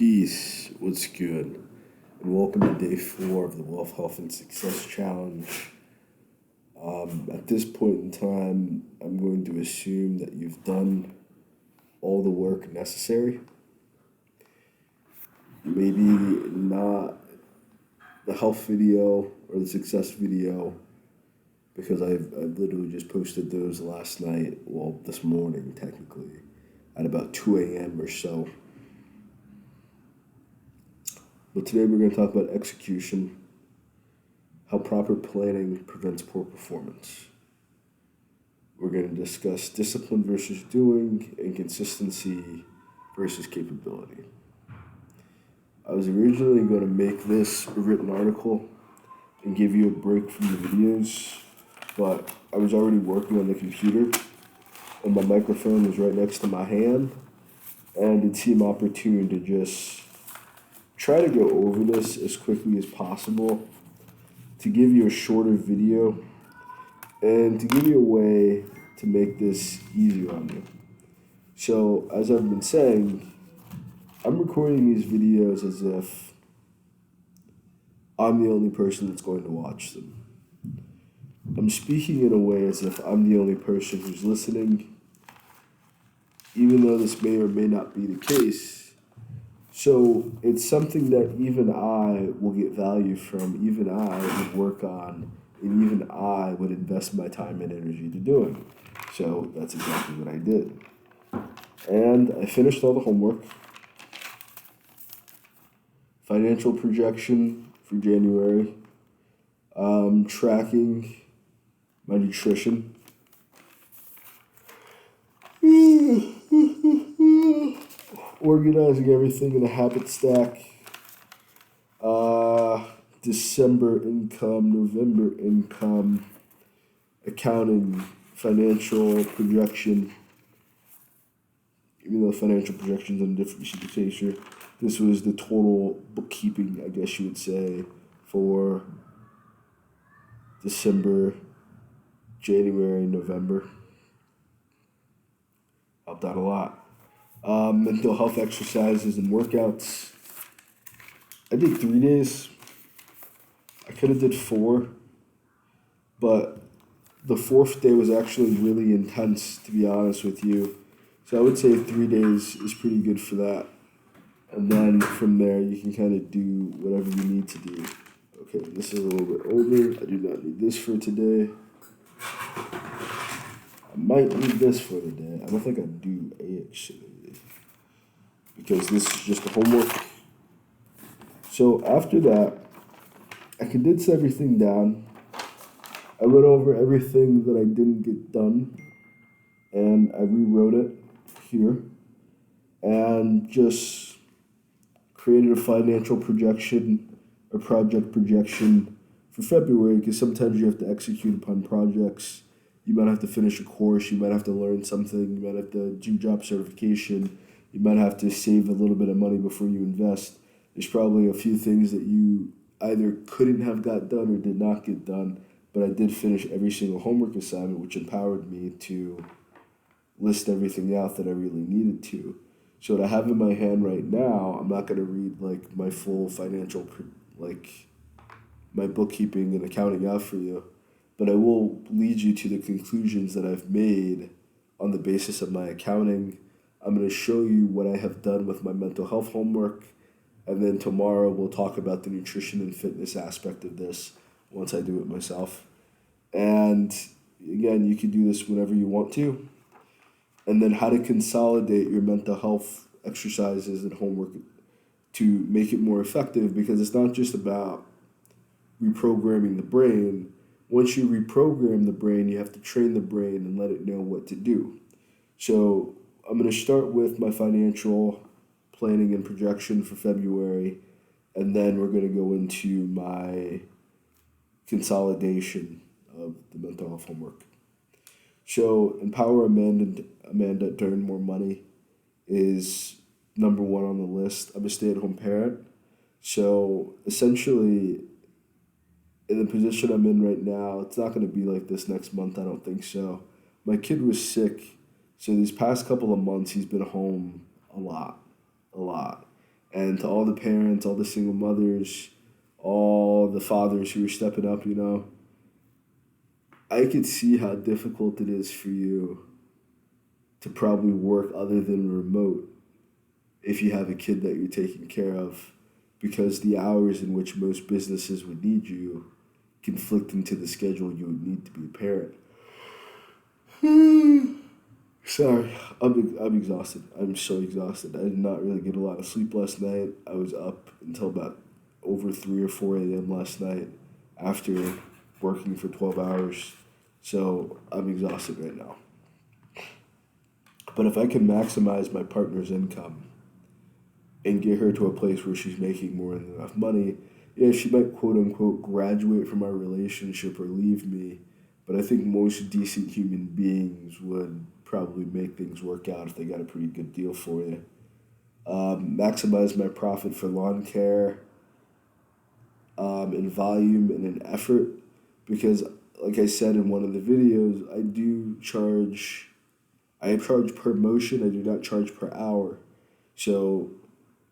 Peace, what's good? And welcome to day 4 of the Wealth, Health, and Success Challenge. At this point in time, I'm going to assume that you've done all the work necessary. Maybe not the health video or the success video, because I've literally just posted those last night, well, this morning technically, at about 2 a.m. or so. But today we're going to talk about execution, how proper planning prevents poor performance. We're going to discuss discipline versus doing and consistency versus capability. I was originally going to make this a written article and give you a break from the videos, but I was already working on the computer and my microphone was right next to my hand, and it seemed opportune to just try to go over this as quickly as possible to give you a shorter video and to give you a way to make this easier on you. So, as I've been saying, I'm recording these videos as if I'm the only person that's going to watch them. I'm speaking in a way as if I'm the only person who's listening, even though this may or may not be the case. So it's something that even I will get value from, even I would work on, and even I would invest my time and energy to doing. So that's exactly what I did. And I finished all the homework. Financial projection for January. Tracking my nutrition. Organizing everything in a habit stack. December income, November income, accounting, financial projection. Even though financial projections on a different sheet of paper, this was the total bookkeeping, I guess you would say, for December, January, November. Helped out a lot. Mental health exercises and workouts. I did 3 days. I could have did 4, but the 4th day was actually really intense, to be honest with you. So I would say 3 days is pretty good for that. And then from there, you can kind of do whatever you need to do. Okay, this is a little bit older. I do not need this for today. I might need this for today. I don't think I do actually, because this is just the homework. So after that, I condensed everything down. I went over everything that I didn't get done, and I rewrote it here, and just created a financial projection, a project projection for February, because sometimes you have to execute upon projects. You might have to finish a course, you might have to learn something, you might have to do job certification, you might have to save a little bit of money before you invest. There's probably a few things that you either couldn't have got done or did not get done, but I did finish every single homework assignment, which empowered me to list everything out that I really needed to. So what I have in my hand right now, I'm not going to read like my full financial, my bookkeeping and accounting out for you, but I will lead you to the conclusions that I've made on the basis of my accounting. I'm going to show you what I have done with my mental health homework, and then tomorrow we'll talk about the nutrition and fitness aspect of this once I do it myself. And again, you can do this whenever you want to. And then how to consolidate your mental health exercises and homework to make it more effective, because it's not just about reprogramming the brain. Once you reprogram the brain, you have to train the brain and let it know what to do. So I'm going to start with my financial planning and projection for February, and then we're going to go into my consolidation of the mental health homework. So empower Amanda to earn more money is number 1 on the list. I'm a stay-at-home parent, so essentially in the position I'm in right now, it's not going to be like this next month, I don't think so. My kid was sick, so these past couple of months he's been home a lot. And to all the parents, all the single mothers, all the fathers who are stepping up, I could see how difficult it is for you to probably work other than remote if you have a kid that you're taking care of, because the hours in which most businesses would need you conflict into the schedule you would need to be a parent. Sorry, I'm exhausted. I'm so exhausted. I did not really get a lot of sleep last night. I was up until about over 3 or 4 a.m. last night after working for 12 hours. So I'm exhausted right now. But if I can maximize my partner's income and get her to a place where she's making more than enough money, yeah, she might quote unquote graduate from our relationship or leave me. But I think most decent human beings would probably make things work out if they got a pretty good deal for you. Maximize my profit for lawn care in volume and in effort, because, like I said in one of the videos, I charge per motion, I do not charge per hour. So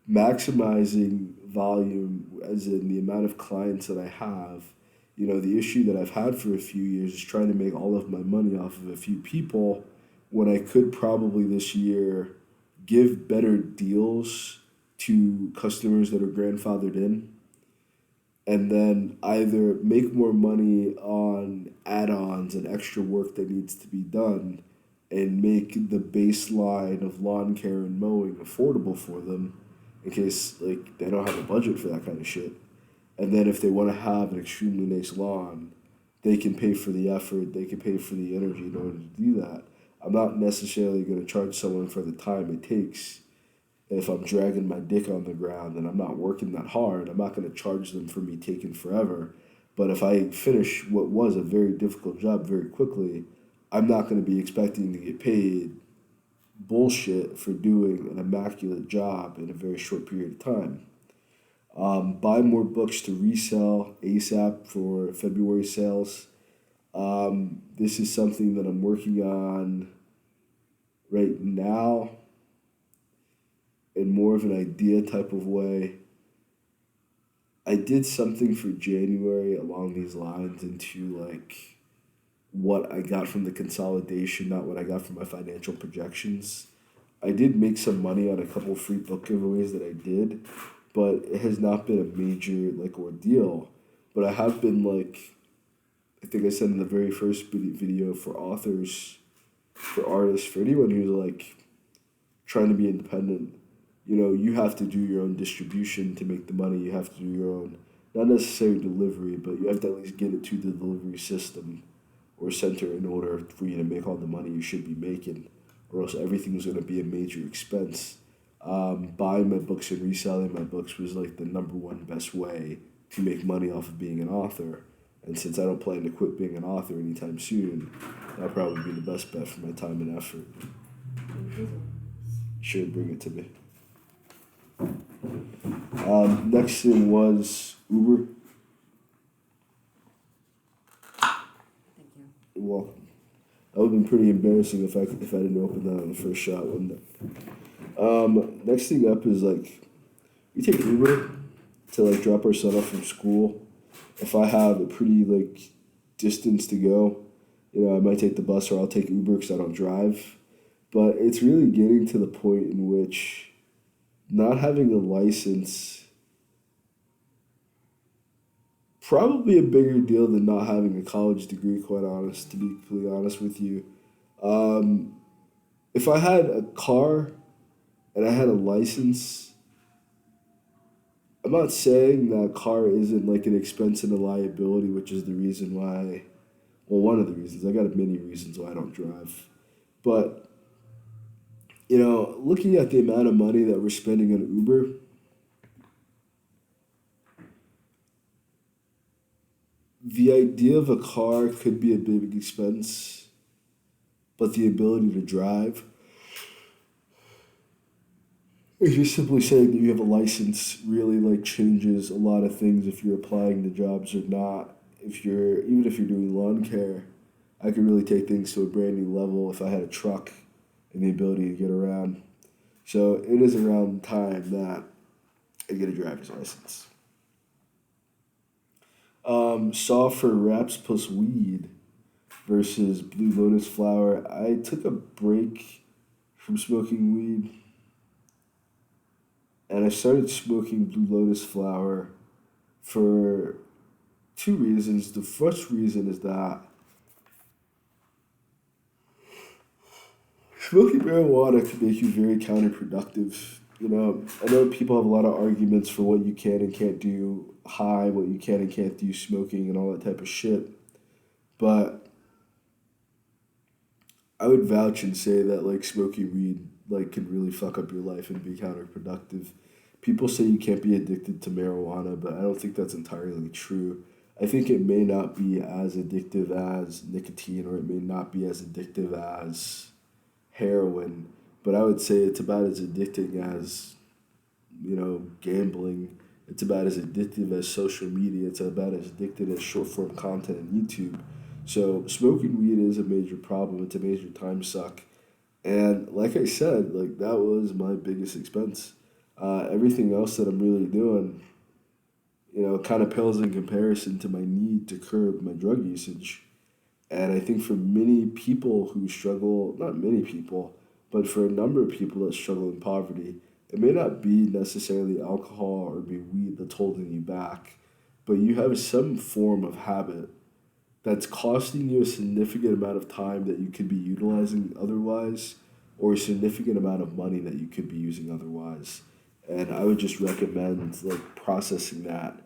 maximizing volume, as in the amount of clients that I have, the issue that I've had for a few years is trying to make all of my money off of a few people when I could probably this year give better deals to customers that are grandfathered in, and then either make more money on add-ons and extra work that needs to be done and make the baseline of lawn care and mowing affordable for them in case like they don't have a budget for that kind of shit. And then if they want to have an extremely nice lawn, they can pay for the effort, they can pay for the energy in order to do that. I'm not necessarily going to charge someone for the time it takes. If I'm dragging my dick on the ground and I'm not working that hard, I'm not going to charge them for me taking forever. But if I finish what was a very difficult job very quickly, I'm not going to be expecting to get paid bullshit for doing an immaculate job in a very short period of time. Buy more books to resell ASAP for February sales. This is something that I'm working on right now in more of an idea type of way. I did something for January along these lines into like what I got from the consolidation, not what I got from my financial projections. I did make some money on a couple free book giveaways that I did, but it has not been a major like ordeal. But I have been like, I think I said in the very first video, for authors, for artists, for anyone who's like trying to be independent, you have to do your own distribution to make the money. You have to do your own, not necessarily delivery, but you have to at least get it to the delivery system or center in order for you to make all the money you should be making, or else everything's going to be a major expense. Buying my books and reselling my books was like the number one best way to make money off of being an author. And since I don't plan to quit being an author anytime soon, that'll probably be the best bet for my time and effort. Sure, bring it to me. Next thing was Uber. Thank you. You're welcome. That would have been pretty embarrassing if I didn't open that on the first shot, wouldn't it? Next thing up is like we take Uber to like drop our son off from school. If I have a pretty like distance to go, I might take the bus or I'll take Uber because I don't drive. But it's really getting to the point in which not having a license probably a bigger deal than not having a college degree, quite honest, to be completely honest with you. If I had a car and I had a license, I'm not saying that a car isn't like an expense and a liability, which is the reason why, well, one of the reasons. I got many reasons why I don't drive. But, looking at the amount of money that we're spending on Uber, the idea of a car could be a big expense, but the ability to drive is just simply saying that you have a license really like changes a lot of things if you're applying to jobs or not. Even if you're doing lawn care, I could really take things to a brand new level if I had a truck and the ability to get around. So it is around time that and get a driver's license. Saw for wraps plus weed versus Blue Lotus flower. I took a break from smoking weed and I started smoking Blue Lotus flower for two reasons. The first reason is that smoking marijuana can make you very counterproductive. I know people have a lot of arguments for what you can and can't do high, what you can and can't do smoking, and all that type of shit. But I would vouch and say that like smoking weed like can really fuck up your life and be counterproductive. People say you can't be addicted to marijuana, but I don't think that's entirely true. I think it may not be as addictive as nicotine, or it may not be as addictive as heroin, but I would say it's about as addicting as, gambling. It's about as addictive as social media. It's about as addictive as short form content on YouTube. So smoking weed is a major problem. It's a major time suck. And like I said, like that was my biggest expense. Everything else that I'm really doing, kind of pales in comparison to my need to curb my drug usage. And I think for many people who struggle, not many people, but for a number of people that struggle in poverty, it may not be necessarily alcohol or be weed that's holding you back, but you have some form of habit that's costing you a significant amount of time that you could be utilizing otherwise, or a significant amount of money that you could be using otherwise. And I would just recommend like processing that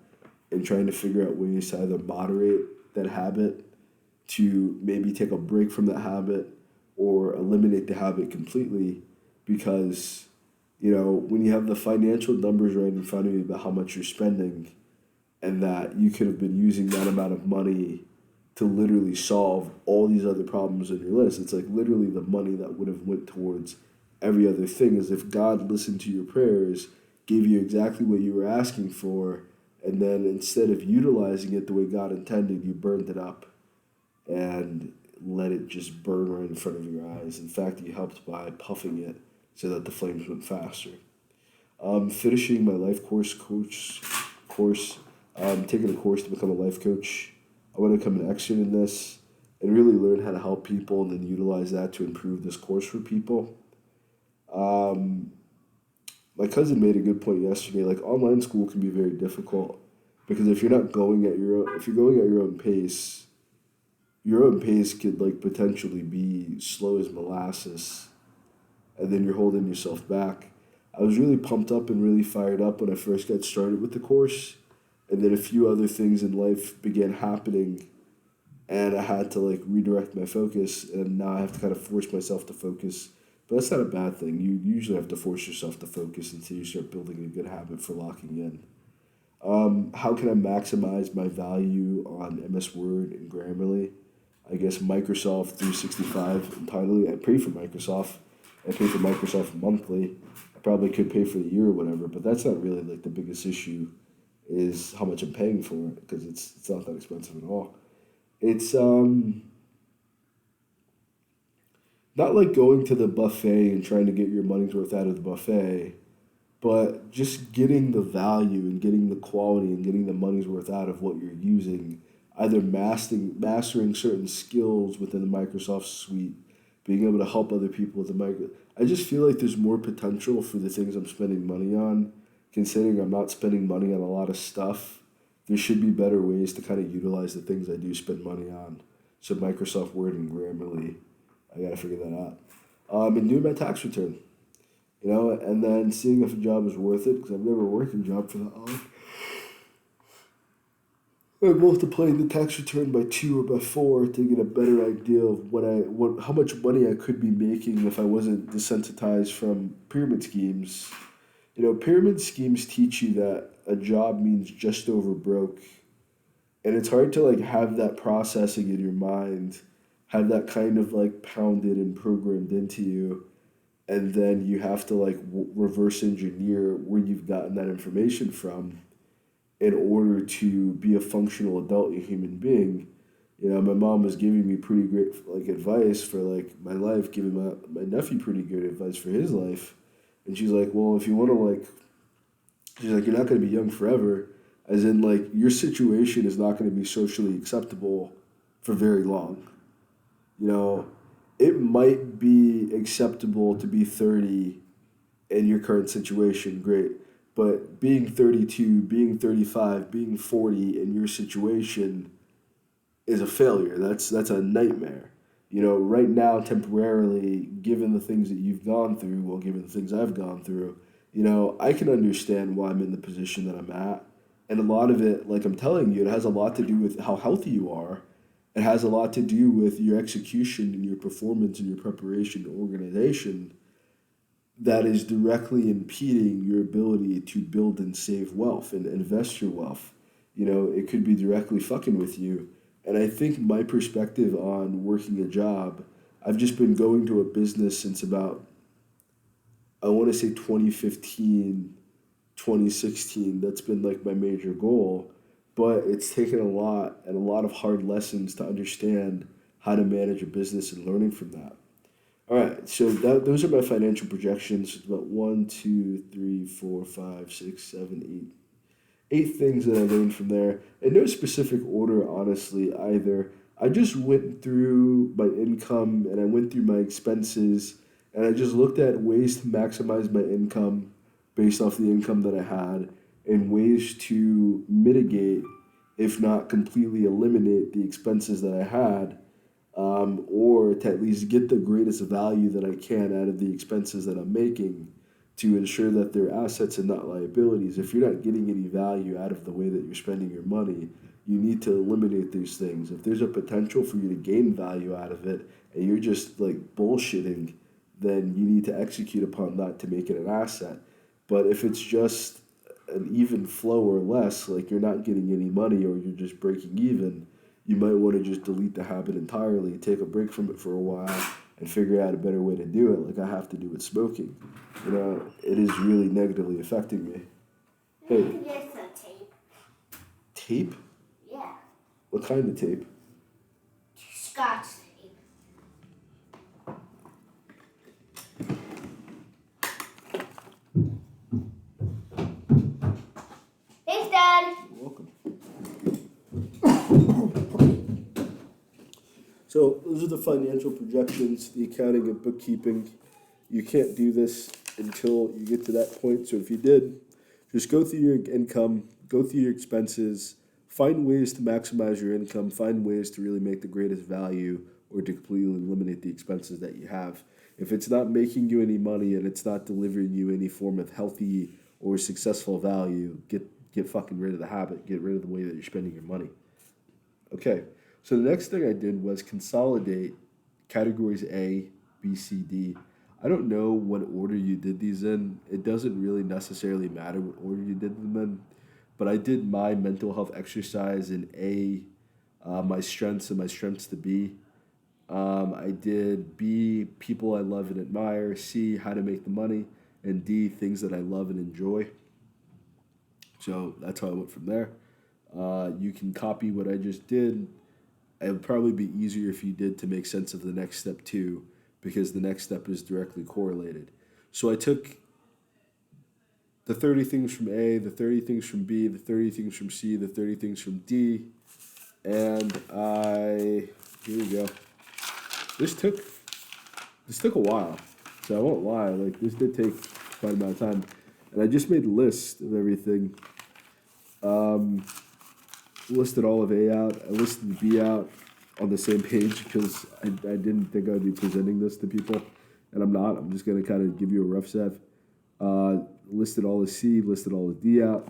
and trying to figure out ways to either moderate that habit, to maybe take a break from that habit, or eliminate the habit completely, because when you have the financial numbers right in front of you about how much you're spending, and that you could have been using that amount of money to literally solve all these other problems on your list. It's like literally the money that would have went towards every other thing, as if God listened to your prayers, gave you exactly what you were asking for, and then instead of utilizing it the way God intended, you burned it up and let it just burn right in front of your eyes. In fact, you helped by puffing it so that the flames went faster. Finishing my life course, taking a course to become a life coach. I want to become an expert in this and really learn how to help people and then utilize that to improve this course for people. My cousin made a good point yesterday. Like online school can be very difficult because if you're going at your own pace could like potentially be slow as molasses, and then you're holding yourself back. I was really pumped up and really fired up when I first got started with the course, and then a few other things in life began happening, and I had to like redirect my focus, and now I have to kind of force myself to focus. But that's not a bad thing. You usually have to force yourself to focus until you start building a good habit for locking in. How can I maximize my value on MS Word and Grammarly? I guess Microsoft 365 entirely. I pay for Microsoft. I pay for Microsoft monthly. I probably could pay for the year or whatever, but that's not really like the biggest issue is how much I'm paying for it, because it's not that expensive at all. It's not like going to the buffet and trying to get your money's worth out of the buffet, but just getting the value and getting the quality and getting the money's worth out of what you're using, either mastering certain skills within the Microsoft suite, being able to help other people with the micro. I just feel like there's more potential for the things I'm spending money on, considering I'm not spending money on a lot of stuff. There should be better ways to kind of utilize the things I do spend money on. So Microsoft Word and Grammarly, I gotta figure that out. And doing my tax return, and then seeing if a job is worth it, because I've never worked a job for that long. I'm multiplying the tax return by 2 or by 4 to get a better idea of how much money I could be making if I wasn't desensitized from pyramid schemes. Pyramid schemes teach you that a job means just over broke, and it's hard to like have that processing in your mind, have that kind of like pounded and programmed into you, and then you have to like reverse engineer where you've gotten that information from in order to be a functional adult human being. My mom was giving me pretty great like advice for like my life, giving my nephew pretty good advice for his life. And she's like, well, if you want to like She's like, you're not going to be young forever, as in, like, your situation is not going to be socially acceptable for very long. You know, it might be acceptable to be 30 in your current situation, great. But being 32, being 35, being 40 in your situation is a failure. That's a nightmare. You know, right now, temporarily, given the things that you've gone through, well, given the things I've gone through, you know, I can understand why I'm in the position that I'm at. And a lot of it, like I'm telling you, it has a lot to do with how healthy you are. It has a lot to do with your execution and your performance and your preparation and organization that is directly impeding your ability to build and save wealth and invest your wealth. You know, it could be directly fucking with you. And I think my perspective on working a job, I've just been going to a business since about, I want to say 2015, 2016. That's been like my major goal. But it's taken a lot and a lot of hard lessons to understand how to manage a business and learning from that. All right, so those are my financial projections. It's about one, two, three, four, five, six, seven, eight things that I learned from there. In no specific order, honestly, either. I just went through my income and I went through my expenses and I just looked at ways to maximize my income based off the income that I had and ways to mitigate, if not completely eliminate, the expenses that I had, or to at least get the greatest value that I can out of the expenses that I'm making to ensure that they're assets and not liabilities. If you're not getting any value out of the way that you're spending your money, you need to eliminate these things. If there's a potential for you to gain value out of it and you're just like bullshitting, then you need to execute upon that to make it an asset. But if it's just an even flow or less, like you're not getting any money or you're just breaking even, you might want to just delete the habit entirely, take a break from it for a while, and figure out a better way to do it, like I have to do with smoking. You know, it is really negatively affecting me. Hey, There's a tape. tape? Yeah. What kind of tape? Scotch tape. Thanks, Dad. You're welcome. So those are the financial projections, the accounting and bookkeeping. You can't do this until you get to that point. So if you did, just go through your income, go through your expenses, find ways to maximize your income, find ways to really make the greatest value or to completely eliminate the expenses that you have. If it's not making you any money and it's not delivering you any form of healthy or successful value, get fucking rid of the habit. Get rid of the way that you're spending your money. Okay, so the next thing I did was consolidate categories A, B, C, D. I don't know what order you did these in. It doesn't really necessarily matter what order you did them in, but I did my mental health exercise in A, my strengths and my strengths to B. I did B, people I love and admire, C, how to make the money, and D, things that I love and enjoy. So that's how I went from there. You can copy what I just did. It would probably be easier if you did to make sense of the next step too, because the next step is directly correlated. So I took the 30 things from A, the 30 things from B, the 30 things from C, the 30 things from D, and here we go. This took a while, so I won't lie. Like this did take quite a amount of time, and I just made a list of everything. Listed all of A out. I listed B out on the same page because I didn't think I'd be presenting this to people, and I'm not. I'm just gonna kind of give you a rough set. Listed all the C, listed all the D out,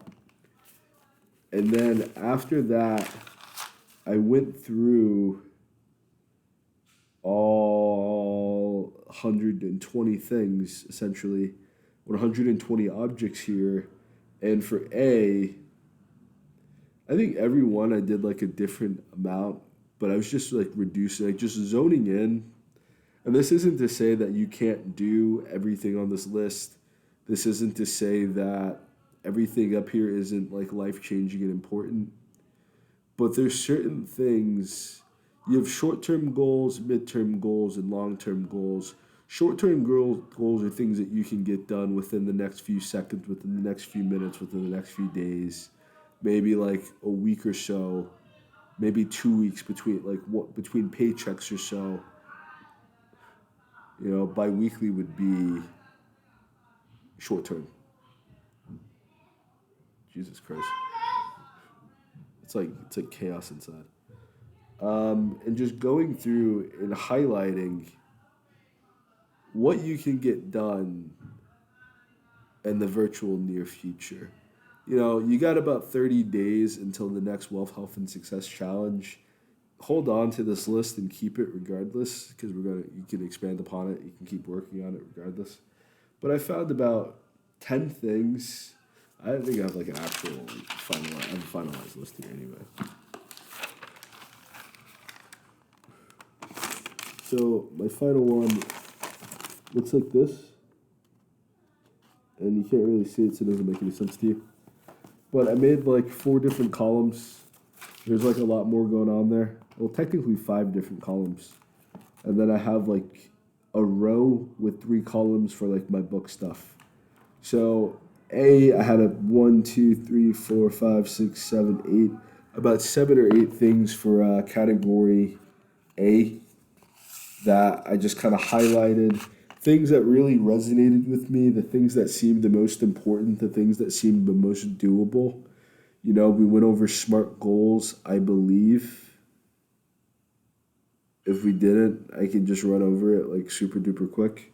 and then after that, I went through all 120 things essentially, 120 objects here, and for A, I think every one I did like a different amount, but I was just like reducing, like just zoning in. And this isn't to say that you can't do everything on this list. This isn't to say that everything up here isn't like life changing and important. But there's certain things, you have short term goals, mid term goals, and long term goals. Short-term goals are things that you can get done within the next few seconds, within the next few minutes, within the next few days, maybe like a week or so, maybe 2 weeks between paychecks or so. Bi-weekly would be short-term. Jesus Christ, it's like chaos inside. And just going through and highlighting what you can get done in the virtual near future. You got about 30 days until the next Wealth, Health, and Success Challenge. Hold on to this list and keep it regardless, because you can expand upon it. You can keep working on it regardless. But I found about 10 things. I don't think I have like an actual I have a finalized list here anyway. So my final one looks like this. And you can't really see it, so it doesn't make any sense to you. But I made like 4 different columns. There's like a lot more going on there. Well, technically 5 different columns. And then I have like a row with 3 columns for like my book stuff. So I had a 1, 2, 3, 4, 5, 6, 7, 8, about 7 or 8 things for category A that I just kind of highlighted. Things that really resonated with me, the things that seemed the most important, the things that seemed the most doable. We went over SMART goals, I believe. If we didn't, I can just run over it like super duper quick.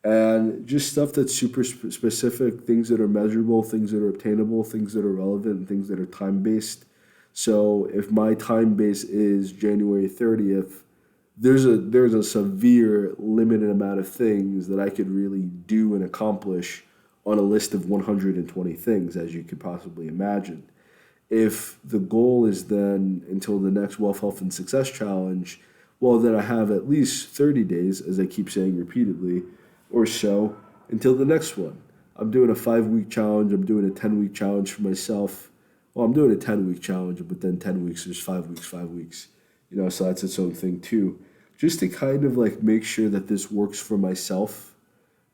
And just stuff that's super specific, things that are measurable, things that are obtainable, things that are relevant, and things that are time-based. So if my time base is January 30th, there's a severe limited amount of things that I could really do and accomplish on a list of 120 things, as you could possibly imagine. If the goal is then until the next Wealth, Health, and Success Challenge, well, then I have at least 30 days, as I keep saying repeatedly, or so, until the next one. I'm doing a 5-week challenge. I'm doing a 10-week challenge for myself. Well, I'm doing a 10-week challenge, but then 10 weeks, there's 5 weeks, 5 weeks. So that's its own thing too. Just to kind of like make sure that this works for myself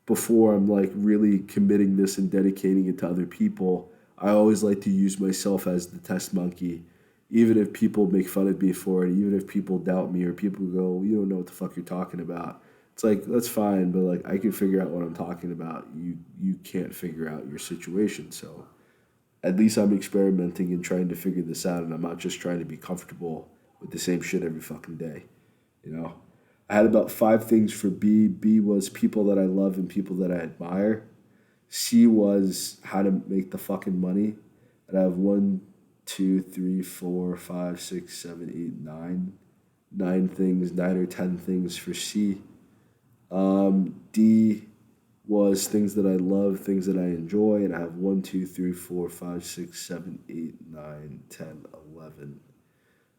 before I'm like really committing this and dedicating it to other people. I always like to use myself as the test monkey, even if people make fun of me for it, even if people doubt me or people go, you don't know what the fuck you're talking about. It's like, that's fine, but like I can figure out what I'm talking about. You can't figure out your situation. So at least I'm experimenting and trying to figure this out, and I'm not just trying to be comfortable with the same shit every fucking day. I had about 5 things for B. B was people that I love and people that I admire. C was how to make the fucking money. And I have 1, 2, 3, 4, 5, 6, 7, 8, 9. 9 things, 9 or 10 things for C. D was things that I love, things that I enjoy, and I have 1, 2, 3, 4, 5, 6, 7, 8, 9, 10, 11.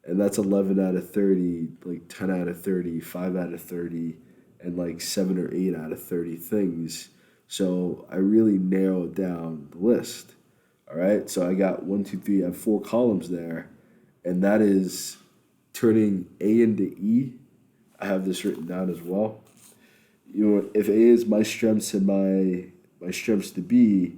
And that's 11 out of 30, like 10 out of 30, 5 out of 30, and like 7 or 8 out of 30 things. So I really narrowed down the list. All right, so I got 1, 2, 3, I have 4 columns there, and that is turning A into E. I have this written down as well. If A is my strengths and my strengths to be,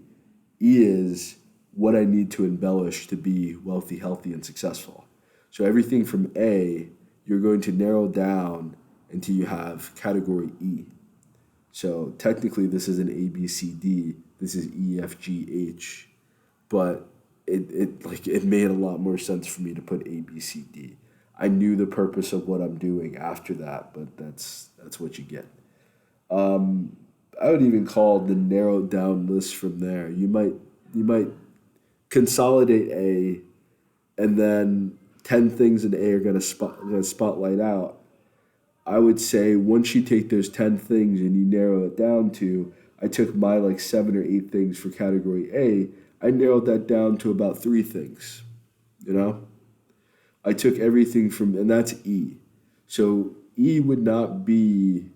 E is what I need to embellish to be wealthy, healthy, and successful. So everything from A, you're going to narrow down until you have category E. So technically this is an A, B, C, D. This is E, F, G, H. But it made a lot more sense for me to put A, B, C, D. I knew the purpose of what I'm doing after that, but that's what you get. I would even call the narrowed down list from there. You might consolidate A, and then 10 things in A are gonna spotlight out. I would say once you take those 10 things and you narrow it down to, I took my like 7 or 8 things for category A, I narrowed that down to about 3 things. I took everything from, and that's E. So E would not be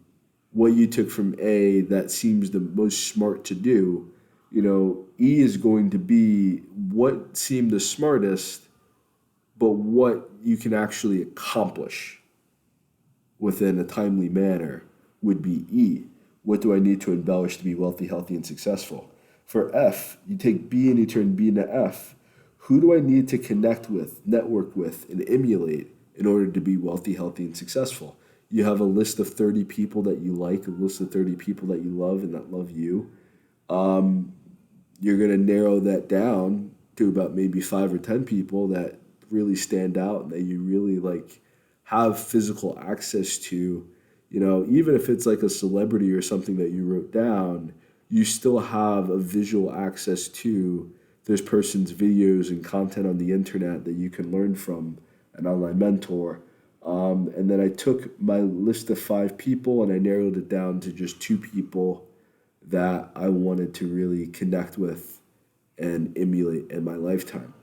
what you took from A that seems the most smart to do. E is going to be what seemed the smartest, but what you can actually accomplish within a timely manner would be E. what do I need to embellish to be wealthy, healthy, and successful? For F, you take B and you turn B into F. Who do I need to connect with, network with, and emulate in order to be wealthy, healthy, and successful? You have a list of 30 people that you like, a list of 30 people that you love and that love you. You're going to narrow that down to about maybe 5 or 10 people that really stand out and that you really like have physical access to. Even if it's like a celebrity or something that you wrote down, you still have a visual access to this person's videos and content on the internet that you can learn from an online mentor. And then I took my list of 5 people and I narrowed it down to just 2 people that I wanted to really connect with and emulate in my lifetime.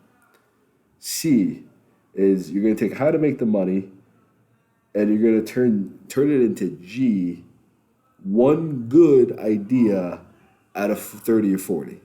C is you're going to take how to make the money and you're going to turn it into G, one good idea out of 30 or 40.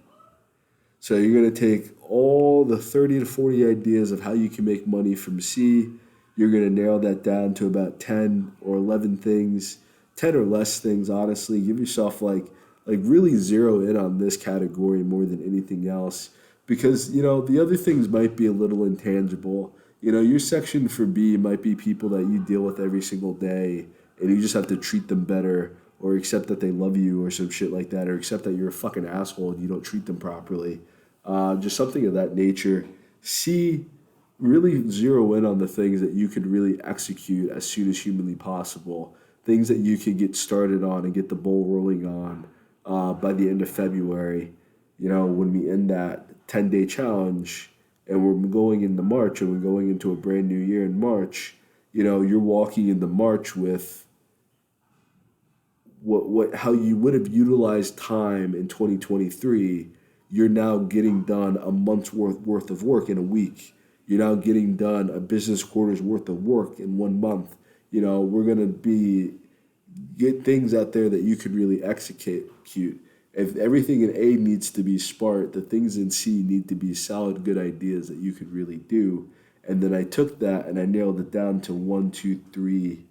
So you're going to take all the 30 to 40 ideas of how you can make money from C. You're going to narrow that down to about 10 or 11 things, 10 or less things, honestly. Give yourself like really zero in on this category more than anything else. Because, the other things might be a little intangible. Your section for B might be people that you deal with every single day and you just have to treat them better or accept that they love you or some shit like that, or accept that you're a fucking asshole and you don't treat them properly. Just something of that nature. C, really zero in on the things that you could really execute as soon as humanly possible. Things that you can get started on and get the ball rolling on by the end of February. When we end that 10-day challenge and we're going into March and we're going into a brand new year in March, you're walking into March with how you would have utilized time in 2023. You're now getting done a month's worth of work in a week. You're now getting done a business quarter's worth of work in 1 month. We're going to get things out there that you could really execute. If everything in A needs to be smart, the things in C need to be solid, good ideas that you could really do. And then I took that and I nailed it down to 1, 2, 3,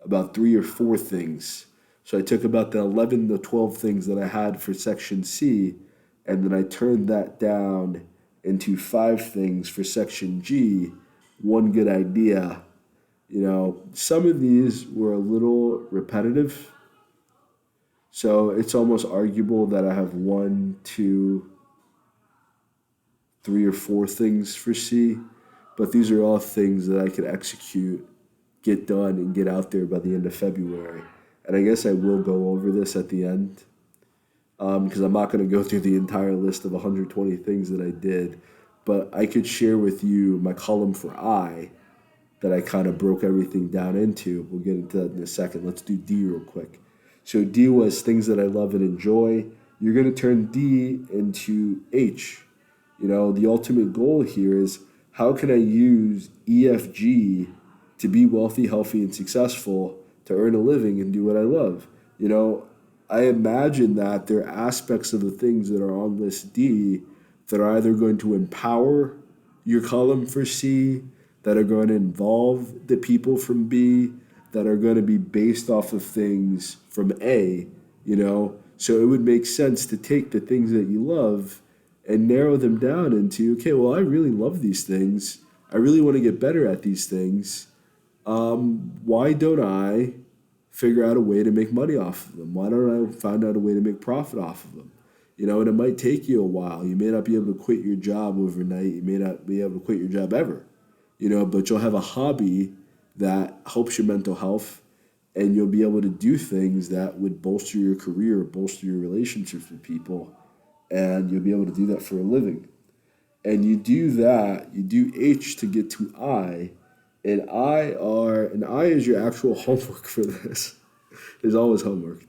about 3 or 4 things. So I took about the 11 to 12 things that I had for section C, and then I turned that down into 5 things for section G, one good idea. Some of these were a little repetitive. So it's almost arguable that I have 1, 2, 3 or 4 things for C, but these are all things that I could execute, get done, and get out there by the end of February. And I guess I will go over this at the end because I'm not going to go through the entire list of 120 things that I did, but I could share with you my column for I that I kind of broke everything down into. We'll get into that in a second. Let's do D real quick. So D was things that I love and enjoy. You're going to turn D into H. The ultimate goal here is how can I use EFG to be wealthy, healthy, and successful, to earn a living and do what I love? I imagine that there are aspects of the things that are on list D that are either going to empower your column for C, that are going to involve the people from B, that are going to be based off of things from A, So it would make sense to take the things that you love and narrow them down into, okay, well, I really love these things. I really want to get better at these things. Why don't I figure out a way to make money off of them? Why don't I find out a way to make profit off of them? And it might take you a while. You may not be able to quit your job overnight. You may not be able to quit your job ever, but you'll have a hobby that helps your mental health, and you'll be able to do things that would bolster your career, bolster your relationships with people, and you'll be able to do that for a living. And you do that, you do H to get to I, and I is your actual homework for this. There's always homework.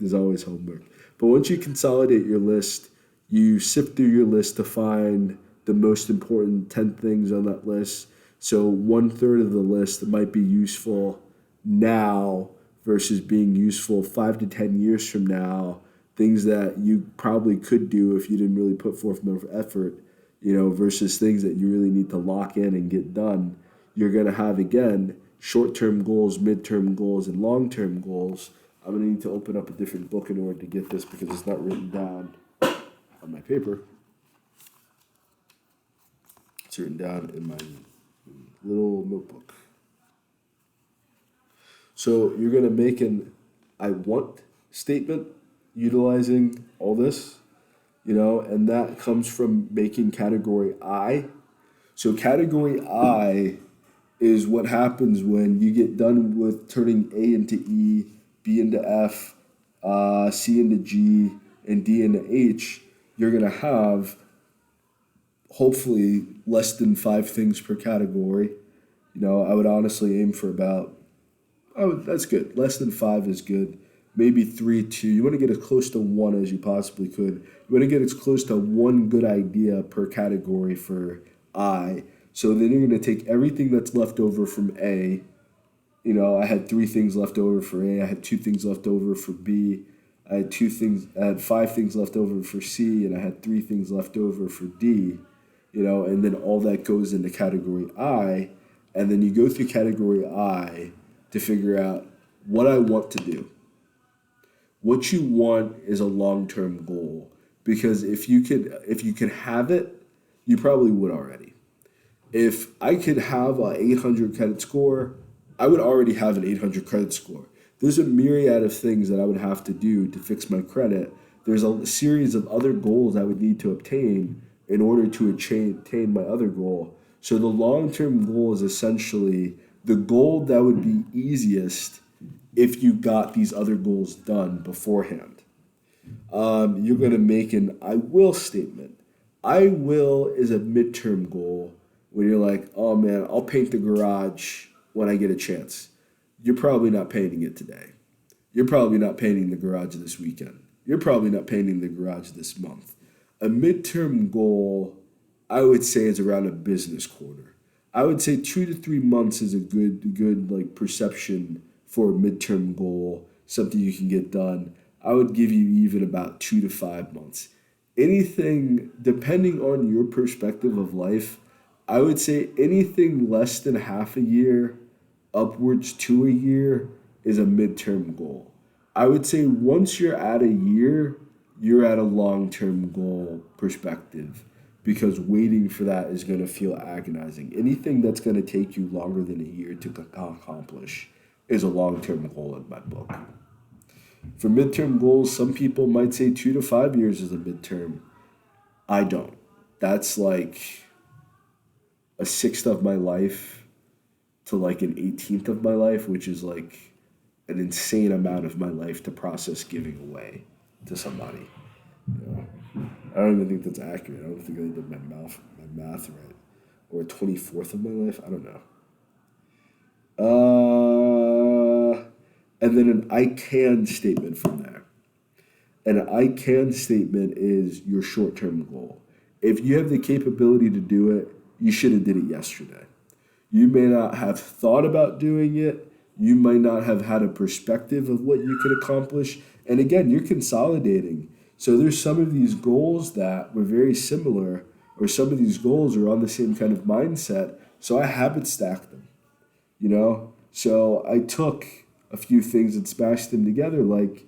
But once you consolidate your list, you sift through your list to find the most important 10 things on that list. So 1/3 of the list might be useful now versus being useful 5 to 10 years from now. Things that you probably could do if you didn't really put forth more effort, versus things that you really need to lock in and get done. You're going to have, again, short-term goals, mid-term goals, and long-term goals. I'm gonna need to open up a different book in order to get this because it's not written down on my paper. It's written down in my little notebook. So you're gonna make an I want statement utilizing all this, and that comes from making category I. So category I is what happens when you get done with turning A into E, B into F, C into G, and D into H. You're gonna have hopefully less than 5 things per category. I would honestly aim for about, that's good. Less than 5 is good. Maybe 3, 2. You want to get as close to 1 as you possibly could. You want to get as close to 1 good idea per category for I. So then you're going to take everything that's left over from A. I had 3 things left over for A. I had 2 things left over for B. I had 5 things left over for C, and I had 3 things left over for D. And then all that goes into category I, and then you go through category I to figure out what I want to do. What you want is a long-term goal, because if you could have it, you probably would already. If I could have an 800 credit score, I would already have an 800 credit score. There's a myriad of things that I would have to do to fix my credit. There's a series of other goals I would need to obtain in order to attain my other goal. So the long-term goal is essentially the goal that would be easiest if you got these other goals done beforehand. You're going to make an I will statement. I will is a midterm goal when you're like, oh man, I'll paint the garage when I get a chance. You're probably not painting it today. You're probably not painting the garage this weekend. You're probably not painting the garage this month. A midterm goal, I would say, is around a business quarter. I would say 2 to 3 months is a good like perception for a midterm goal, something you can get done. I would give you even about 2 to 5 months. Anything, depending on your perspective of life, I would say anything less than half a year, upwards to a year, is a midterm goal. I would say once you're at a year, you're at a long-term goal perspective, because waiting for that is going to feel agonizing. Anything that's going to take you longer than a year to accomplish is a long-term goal in my book. For midterm goals, some people might say 2 to 5 years is a midterm. I don't. That's like a 1/6 of my life to like an 18th of my life, which is like an insane amount of my life to process giving away to somebody. I don't even think that's accurate. I don't think I did my math right. Or a 24th of my life. I don't know. And then an I can statement from there. An I can statement is your short-term goal. If you have the capability to do it, you should have did it yesterday. You may not have thought about doing it. You might not have had a perspective of what you could accomplish. And again, you're consolidating. So there's some of these goals that were very similar, or some of these goals are on the same kind of mindset. So I habit stacked them, So I took a few things and smashed them together, like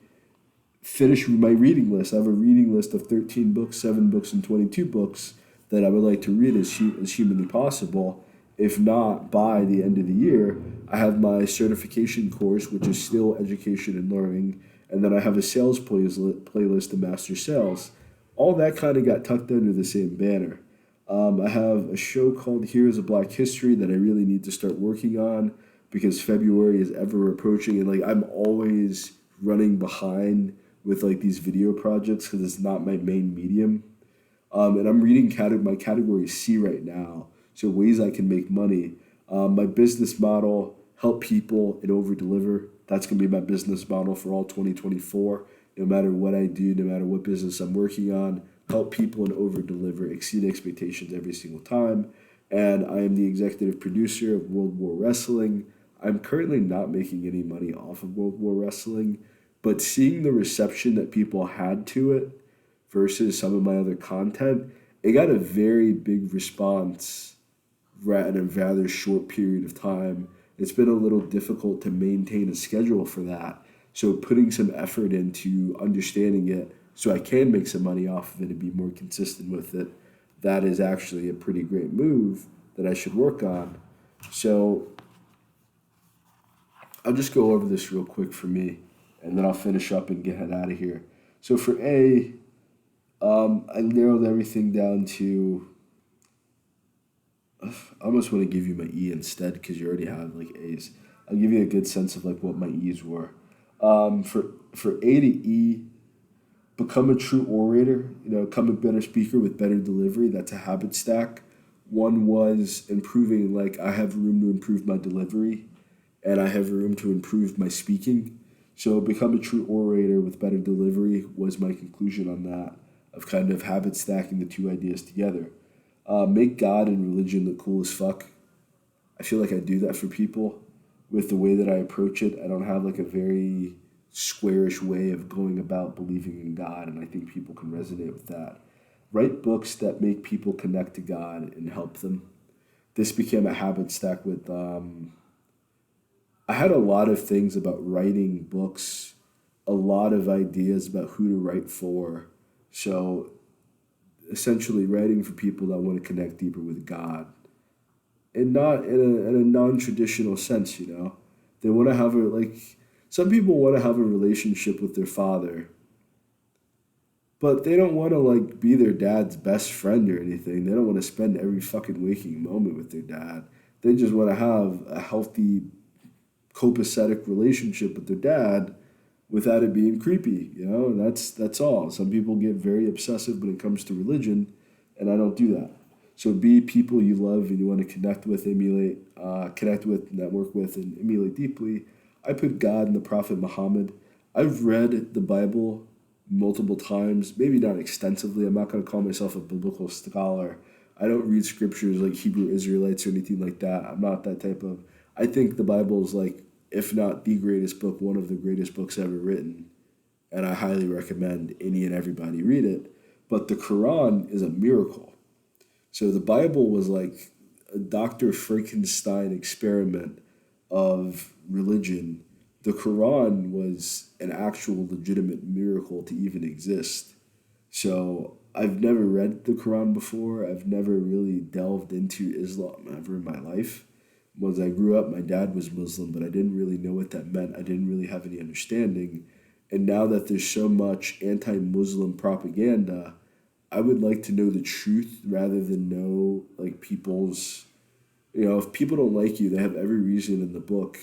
finish my reading list. I have a reading list of 13 books, 7 books, and 22 books that I would like to read as humanly possible. If not by the end of the year, I have my certification course, which is still education and learning, and then I have a sales playlist to master sales. All that kind of got tucked under the same banner. I have a show called Heroes of Black History that I really need to start working on, because February is ever approaching, and like I'm always running behind with like these video projects because it's not my main medium. And I'm reading my category C right now, so ways I can make money. My business model: help people and over deliver. That's gonna be my business model for all 2024. No matter what I do, no matter what business I'm working on, help people and over deliver, exceed expectations every single time. And I am the executive producer of World War Wrestling. I'm currently not making any money off of World War Wrestling, but seeing the reception that people had to it versus some of my other content, it got a very big response in a rather short period of time. It's been a little difficult to maintain a schedule for that. So putting some effort into understanding it so I can make some money off of it and be more consistent with it, that is actually a pretty great move that I should work on. So I'll just go over this real quick for me, and then I'll finish up and get out of here. So for A, I narrowed everything down to. I almost want to give you my E instead because you already have like A's. I'll give you a good sense of like what my E's were. For A to E, become a true orator. Become a better speaker with better delivery. That's a habit stack. One was improving. Like I have room to improve my delivery, and I have room to improve my speaking. So become a true orator with better delivery was my conclusion on that, of kind of habit stacking the two ideas together. Make God and religion look cool as fuck. I feel like I do that for people with the way that I approach it. I don't have like a very squarish way of going about believing in God, and I think people can resonate with that. Write books that make people connect to God and help them. This became a habit stack with. I had a lot of things about writing books, a lot of ideas about who to write for. So essentially, writing for people that want to connect deeper with God, and not in a non-traditional sense. They want to have some people want to have a relationship with their father, but they don't want to like be their dad's best friend or anything. They don't want to spend every fucking waking moment with their dad. They just want to have a healthy, copacetic relationship with their dad without it being creepy. And that's all. Some people get very obsessive when it comes to religion, and I don't do that. So be people you love and you want to connect with, network with, and emulate deeply. I put God and the Prophet Muhammad. I've read the Bible multiple times, maybe not extensively. I'm not going to call myself a biblical scholar. I don't read scriptures like Hebrew Israelites or anything like that. I'm not that type of. I think the Bible is like, if not the greatest book, one of the greatest books ever written. And I highly recommend any and everybody read it. But the Quran is a miracle. So the Bible was like a Dr. Frankenstein experiment of religion. The Quran was an actual legitimate miracle to even exist. So I've never read the Quran before. I've never really delved into Islam ever in my life. Once I grew up, my dad was Muslim, but I didn't really know what that meant. I didn't really have any understanding. And now that there's so much anti-Muslim propaganda, I would like to know the truth rather than know like people's. If people don't like you, they have every reason in the book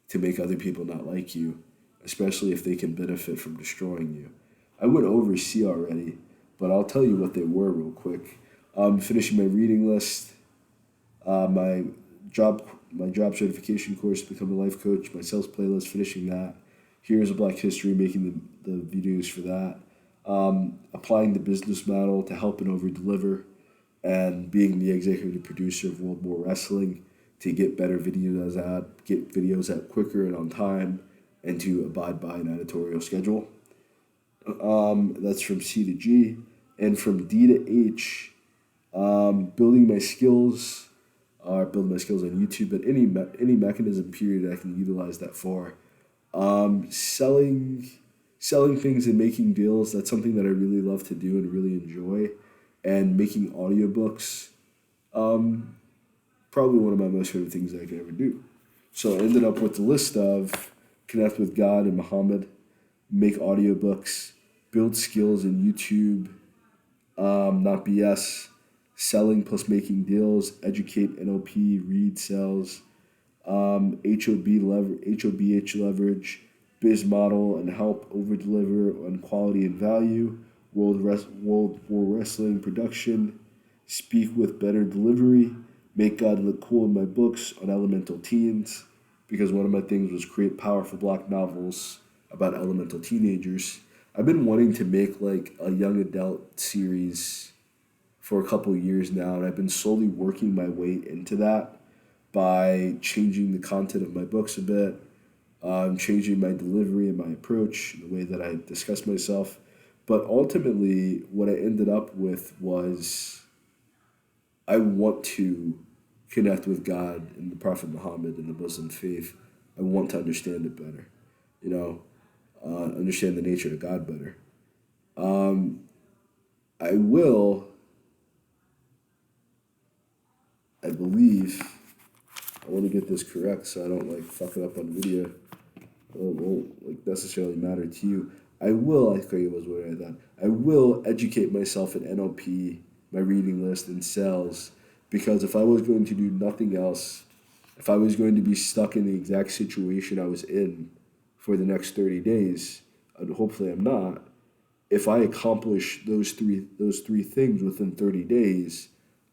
to make other people not like you, especially if they can benefit from destroying you. I went over C already, but I'll tell you what they were real quick. Finishing my reading list, my job my job certification course to become a life coach, my sales playlist, finishing that. Here's a Black History, making the videos for that. Applying the business model to help and over deliver, and being the executive producer of World War Wrestling to get better get videos out quicker and on time, and to abide by an editorial schedule. That's from C to G. And from D to H, building my skills, building my skills on YouTube, but any mechanism period I can utilize that for. Selling things and making deals, that's something that I really love to do and really enjoy. And making audiobooks, probably one of my most favorite things I could ever do. So I ended up with the list of connect with God and Muhammad, make audiobooks, build skills in YouTube, not BS, selling plus making deals, educate NLP, read sales, HOBH leverage, biz model and help over deliver on quality and value, World War Wrestling production, speak with better delivery, make God look cool in my books on elemental teens, because one of my things was create powerful black novels about elemental teenagers. I've been wanting to make like a young adult series for a couple of years now, and I've been slowly working my way into that by changing the content of my books a bit, changing my delivery and my approach, the way that I discuss myself. But ultimately, what I ended up with was I want to connect with God and the Prophet Muhammad and the Muslim faith. I want to understand it better. You know, understand the nature of God better. I will, I believe, I want to get this correct so I don't like fuck it up on video. It won't like necessarily matter to you. I will, I think it was what I thought. I will educate myself in NLP, my reading list, and sales, because if I was going to do nothing else, if I was going to be stuck in the exact situation I was in for the next 30 days, and hopefully I'm not, if I accomplish those three things within 30 days,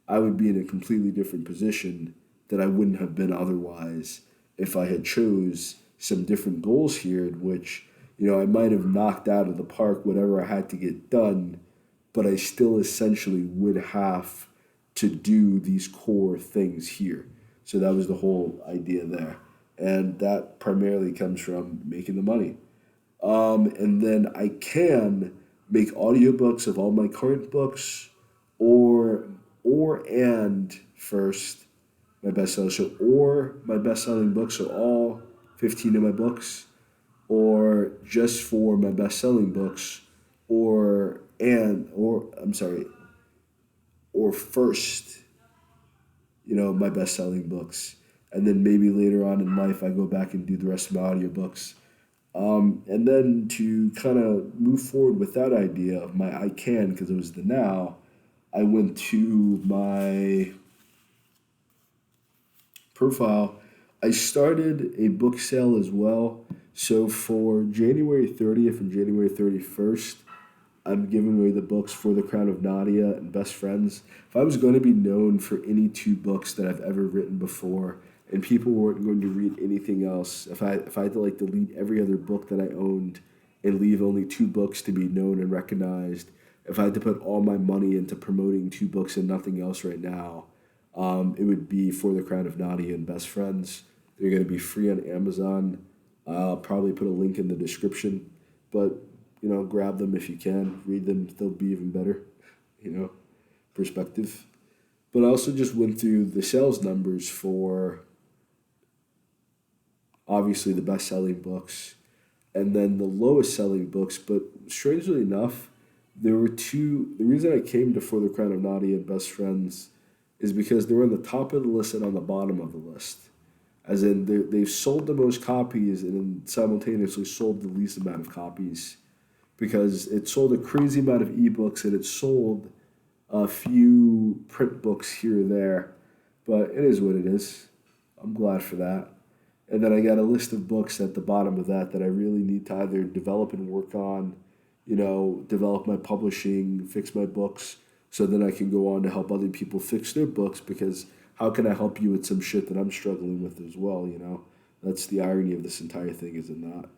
I would be in a completely different position that I wouldn't have been otherwise if I had chose some different goals here in which, I might have knocked out of the park whatever I had to get done, but I still essentially would have to do these core things here. So that was the whole idea there. And that primarily comes from making the money. And then I can make audiobooks of all my current books or first my bestseller. So or my best-selling books, so all 15 of my books, or just for my best-selling books, or first, my best-selling books. And then maybe later on in life I go back and do the rest of my audiobooks. And then to kind of move forward with that idea of my I can, because it was the now, I went to my profile. I started a book sale as well. So for January 30th and January 31st, I'm giving away the books For the Crown of Nadia and Best Friends. If I was going to be known for any two books that I've ever written before, and people weren't going to read anything else, if I had to like delete every other book that I owned and leave only two books to be known and recognized, if I had to put all my money into promoting two books and nothing else right now, it would be For the Crown of Nadia and Best Friends. They're going to be free on Amazon. I'll probably put a link in the description, but grab them if you can, read them, they'll be even better, perspective. But I also just went through the sales numbers for obviously the best-selling books and then the lowest selling books, but strangely enough, there were two. The reason I came to For the Crown of Nadia and Best Friends is because they were on the top of the list and on the bottom of the list. As in, they've sold the most copies and then simultaneously sold the least amount of copies, because it sold a crazy amount of ebooks and it sold a few print books here or there. But it is what it is. I'm glad for that. And then I got a list of books at the bottom of that I really need to either develop and work on, develop my publishing, fix my books, so then I can go on to help other people fix their books, because how can I help you with some shit that I'm struggling with as well, That's the irony of this entire thing, is it not?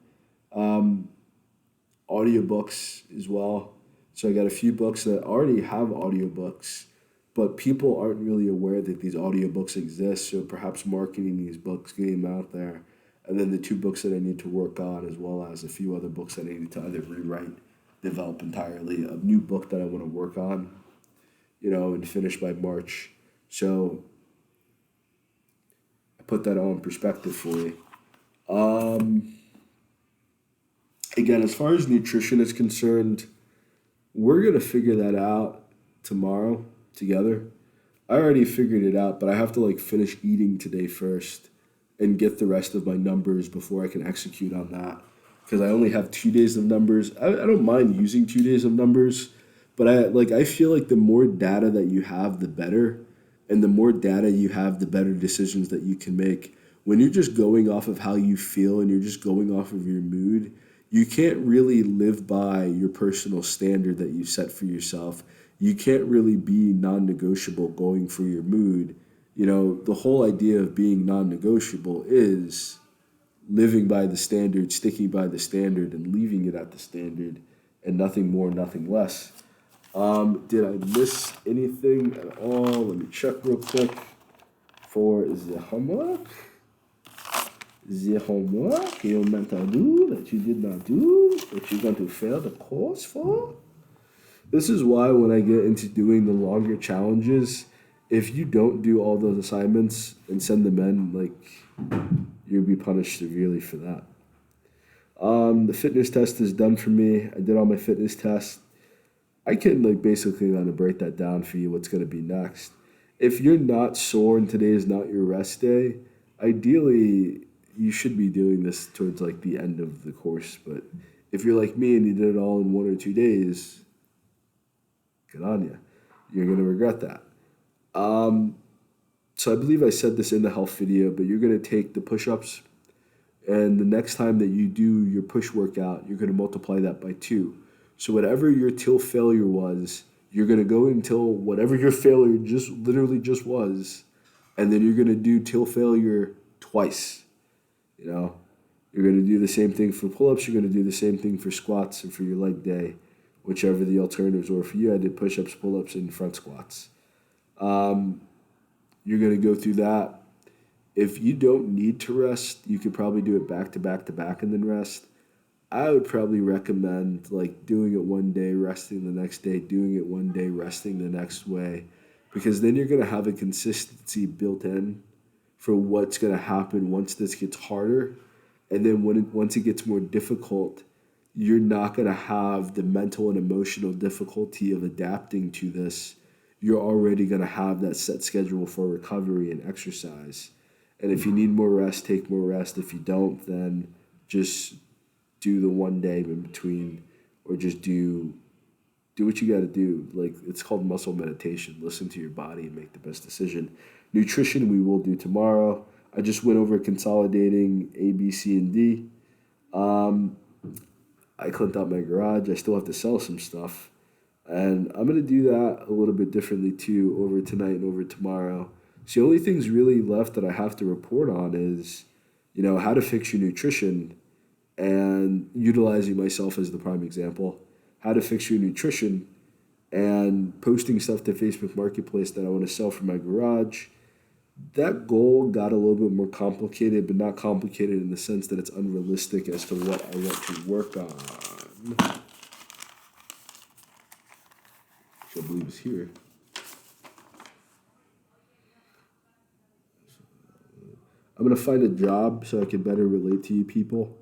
Audiobooks as well. So I got a few books that already have audiobooks, but people aren't really aware that these audiobooks exist, so perhaps marketing these books, getting them out there. And then the two books that I need to work on, as well as a few other books that I need to either rewrite, develop entirely, a new book that I want to work on, and finish by March. So I put that all in perspective for you. Again, as far as nutrition is concerned, we're going to figure that out tomorrow together. I already figured it out, but I have to finish eating today first and get the rest of my numbers before I can execute on that. Because I only have 2 days of numbers. I don't mind using 2 days of numbers, but I feel like the more data that you have, the better. And the more data you have, the better decisions that you can make. When you're just going off of how you feel and you're just going off of your mood, you can't really live by your personal standard that you set for yourself. You can't really be non-negotiable going for your mood. The whole idea of being non-negotiable is living by the standard, sticking by the standard, and leaving it at the standard, and nothing more, nothing less. Did I miss anything at all? Let me check real quick for the homework. The homework you're meant to do that you did not do, that you're going to fail the course for. This is why when I get into doing the longer challenges, if you don't do all those assignments and send them in, you'll be punished severely for that. The fitness test is done for me. I did all my fitness tests. I can like basically kind of break that down for you. What's gonna be next? If you're not sore and today is not your rest day, ideally you should be doing this towards like the end of the course. But if you're like me and you did it all in 1 or 2 days, good on you. You're gonna regret that. Um, so I believe I said this in the health video, but you're gonna take the push-ups, and the next time that you do your push workout, you're gonna multiply that by two. So whatever your till failure was, you're gonna go until whatever your failure just literally just was, and then you're gonna do till failure twice. You know, you're gonna do the same thing for pull-ups. You're gonna do the same thing for squats and for your leg day, whichever the alternatives were for you. I did push-ups, pull-ups, and front squats. Um, you're gonna go through that. If you don't need to rest, you could probably do it back to back to back and then rest. I would probably recommend like doing it one day, resting the next day, doing it one day, resting the next way, because then you're gonna have a consistency built in for what's gonna happen once this gets harder, and then once it gets more difficult, you're not gonna have the mental and emotional difficulty of adapting to this. You're already gonna have that set schedule for recovery and exercise. And if you need more rest, take more rest. If you don't, then just do the one day in between, or just do what you got to do. Like, it's called muscle meditation. Listen to your body and make the best decision. Nutrition we will do tomorrow. I just went over consolidating A, B, C, and D. Um, I cleaned out my garage. I still have to sell some stuff, and I'm gonna do that a little bit differently too over tonight and over tomorrow. So the only things really left that I have to report on is, how to fix your nutrition, and utilizing myself as the prime example, how to fix your nutrition, and posting stuff to Facebook Marketplace that I want to sell from my garage. That goal got a little bit more complicated, but not complicated in the sense that it's unrealistic as to what I want to work on. Which I believe is here. I'm going to find a job so I can better relate to you people.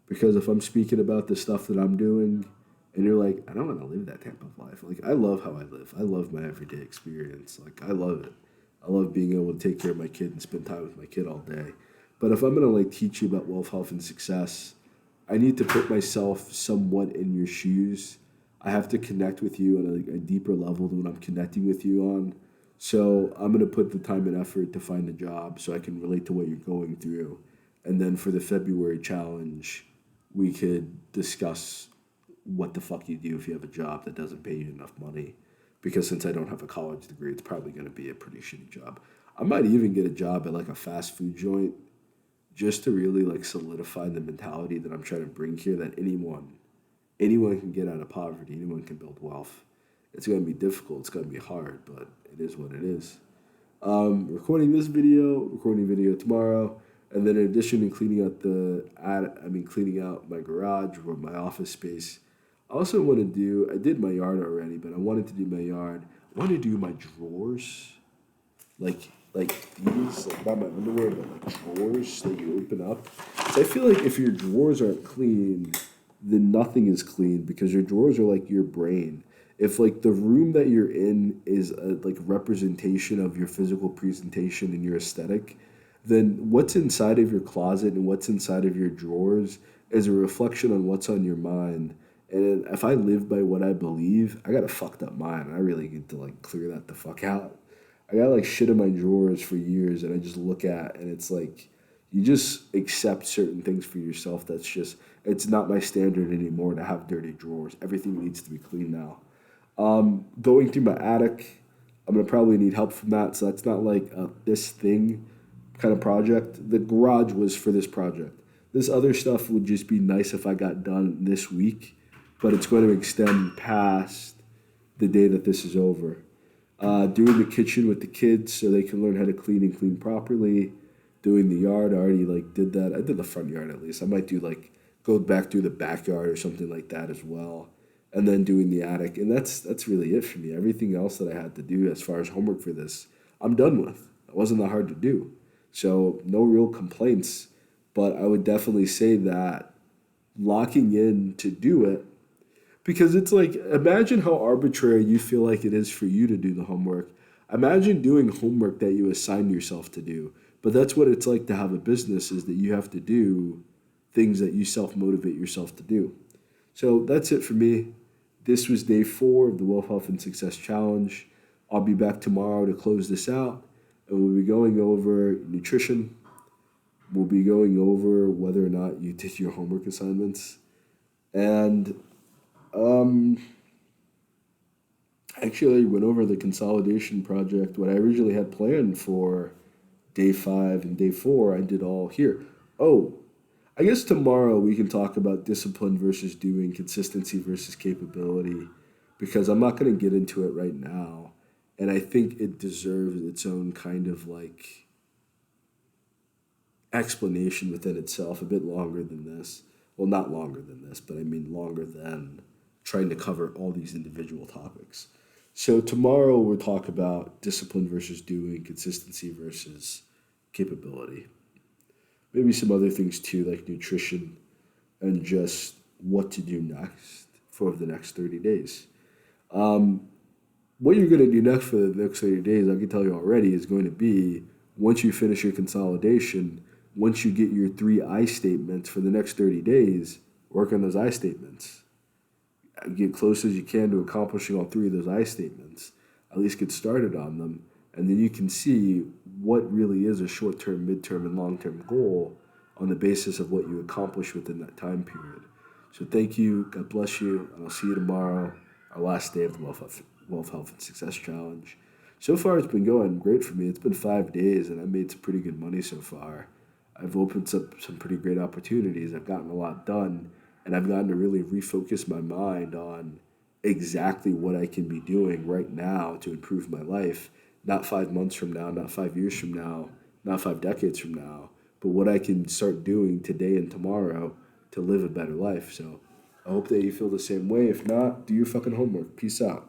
Because if I'm speaking about the stuff that I'm doing, and you're like, I don't want to live that type of life. Like, I love how I live. I love my everyday experience. Like, I love it. I love being able to take care of my kid and spend time with my kid all day. But if I'm going to, like, teach you about wealth, health, and success, I need to put myself somewhat in your shoes. I have to connect with you on a deeper level than what I'm connecting with you on. So I'm going to put the time and effort to find a job so I can relate to what you're going through. And then for the February challenge, we could discuss what the fuck you do if you have a job that doesn't pay you enough money. Because since I don't have a college degree, it's probably going to be a pretty shitty job. I might even get a job at like a fast food joint just to really like solidify the mentality that I'm trying to bring here, that anyone can get out of poverty, anyone can build wealth. It's going to be difficult, it's going to be hard, but it is what it is. Recording this video, recording video tomorrow, and then in addition to cleaning out my garage or my office space, I also want to I did my yard already, but I wanted to do my yard. I want to do my drawers, like these, like not my underwear, but like drawers that you open up. So I feel like if your drawers aren't clean, then nothing is clean, because your drawers are like your brain. If like the room that you're in is a like representation of your physical presentation and your aesthetic, then what's inside of your closet and what's inside of your drawers is a reflection on what's on your mind. And if I live by what I believe, I got a fucked up mind. I really need to like clear that the fuck out. I got like shit in my drawers for years, and I just look at, and it's like you just accept certain things for yourself. It's not my standard anymore to have dirty drawers. Everything needs to be clean now. Going through my attic, I'm gonna probably need help from that. So that's not like this thing kind of project. The garage was for this project. This other stuff would just be nice if I got done this week, but it's going to extend past the day that this is over. Doing the kitchen with the kids so they can learn how to clean and clean properly. Doing the yard, I already like did that. I did the front yard at least. I might do like go back through the backyard or something like that as well. And then doing the attic. And that's really it for me. Everything else that I had to do as far as homework for this, I'm done with. It wasn't that hard to do. So no real complaints. But I would definitely say that locking in to do it. Because it's like, imagine how arbitrary you feel like it is for you to do the homework. Imagine doing homework that you assign yourself to do. But that's what it's like to have a business, is that you have to do things that you self motivate yourself to do. So that's it for me. This was day 4 of the Wealth, Health, and Success Challenge. I'll be back tomorrow to close this out, and we'll be going over nutrition. We'll be going over whether or not you did your homework assignments. And actually, I went over the consolidation project. What I originally had planned for day 5 and day 4, I did all here. Oh, I guess tomorrow we can talk about discipline versus doing, consistency versus capability, because I'm not going to get into it right now. And I think it deserves its own kind of like explanation within itself, a bit longer than this. Well, not longer than this, but I mean longer than trying to cover all these individual topics. So tomorrow we'll talk about discipline versus doing, consistency versus capability. Maybe some other things too, like nutrition and just what to do next for the next 30 days. What you're going to do next for the next 30 days, I can tell you already, is going to be, once you finish your consolidation, once you get your 3 I statements for the next 30 days, work on those I statements. Get close as you can to accomplishing all 3 of those I statements. At least get started on them. And then you can see what really is a short-term, mid-term, and long-term goal on the basis of what you accomplish within that time period. So thank you. God bless you. And I'll see you tomorrow, our last day of the Wealth, Health, and Success Challenge. So far, it's been going great for me. It's been 5 days, and I've made some pretty good money so far. I've opened up some pretty great opportunities. I've gotten a lot done, and I've gotten to really refocus my mind on exactly what I can be doing right now to improve my life. Not 5 months from now, not 5 years from now, not 5 decades from now, but what I can start doing today and tomorrow to live a better life. So I hope that you feel the same way. If not, do your fucking homework. Peace out.